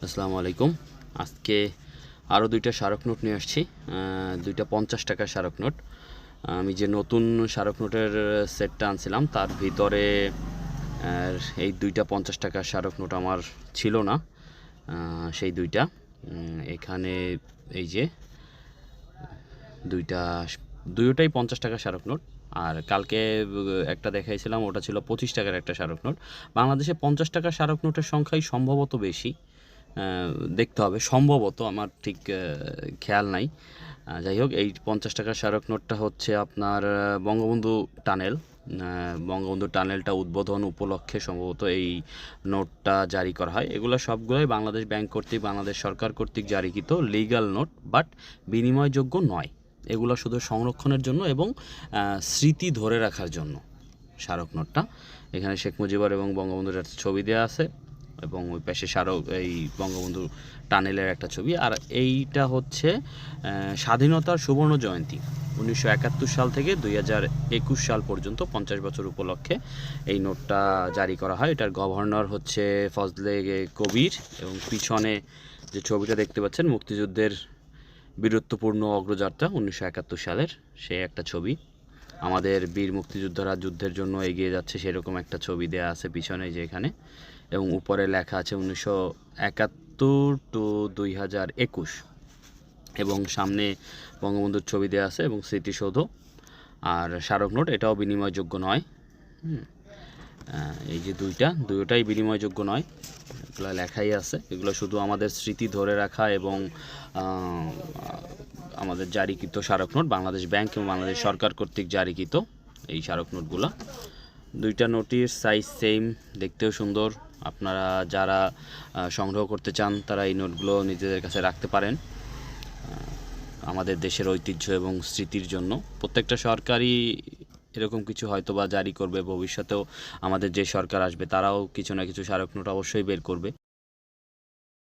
আসসালামু আলাইকুম। আজকে আরও দুইটা স্মারক নোট নিয়ে আসছি, দুইটা 50 টাকার স্মারক নোট। আমি যে নতুন স্মারক নোটের সেটটা আনছিলাম তার ভিতরে এই দুইটা 50 টাকার স্মারক নোট আমার ছিল না। সেই দুইটা এখানে এই যে দুইটাই 50 টাকার স্মারক নোট। আর কালকে একটা দেখাইছিলাম, ওটা ছিল 25 টাকার একটা স্মারক নোট। বাংলাদেশে 50 টাকার স্মারক নোটের সংখ্যাই সম্ভবত বেশি, দেখতে হবে, সম্ভবত, আমার ঠিক খেয়াল নাই। যাই হোক, এই 50 টাকার স্মারক নোটটা হচ্ছে আপনার বঙ্গবন্ধু টানেল। বঙ্গবন্ধু টানেলটা উদ্বোধন উপলক্ষে সম্ভবত এই নোটটা জারি করা হয়। এগুলো সবগুলোই বাংলাদেশ ব্যাংক কর্তৃক, বাংলাদেশ সরকার কর্তৃক জারিকৃত লিগ্যাল নোট, বাট বিনিময়যোগ্য নয়। এগুলো শুধু সংরক্ষণের জন্য এবং স্মৃতি ধরে রাখার জন্য স্মারক নোটটা। এখানে শেখ মুজিবর এবং বঙ্গবন্ধুর একটা ছবি দেওয়া আছে এবং ওই পাশে এই বঙ্গবন্ধু টানেলের একটা ছবি। আর এইটা হচ্ছে স্বাধীনতার সুবর্ণ জয়ন্তী 1971 সাল থেকে 2021 সাল পর্যন্ত 50 বছর উপলক্ষে এই নোটটা জারি করা হয়। এটার গভর্নর হচ্ছে ফজলে কবির এবং পিছনে যে ছবিটা দেখতে পাচ্ছেন মুক্তিযুদ্ধের বীরত্বপূর্ণ অগ্রযাত্রা 1971 সালের সে একটা ছবি। আমাদের বীর মুক্তিযোদ্ধারা যুদ্ধের জন্য এগিয়ে যাচ্ছে সেরকম একটা ছবি দেওয়া আছে পিছনে যে এখানে, এবং উপরে লেখা আছে 1971 টু 2021, এবং সামনে বঙ্গবন্ধুর ছবি দেওয়া আছে এবং স্মৃতিসৌধ। আর স্মারক নোট এটাও বিনিময়যোগ্য নয়। এই যে দুইটাই বিনিময়যোগ্য নয়, এগুলো লেখাই আছে। এগুলো শুধু আমাদের স্মৃতি ধরে রাখা এবং আমাদের জারিকৃত স্মারক নোট, বাংলাদেশ ব্যাংক এবং বাংলাদেশ সরকার কর্তৃক জারিকৃত এই স্মারক নোটগুলো। দুইটা নোটের সাইজ সেম, দেখতেও সুন্দর। আপনারা যারা সংগ্রহ করতে চান তারা এই নোটগুলো নিজেদের কাছে রাখতে পারেন। আমাদের দেশের ঐতিহ্য এবং স্মৃতির জন্য প্রত্যেকটা সরকারই এরকম কিছু হয়তো বা জারি করবে ভবিষ্যতেও। আমাদের যে সরকার আসবে তারাও কিছু না কিছু স্মারক নোট অবশ্যই বের করবে।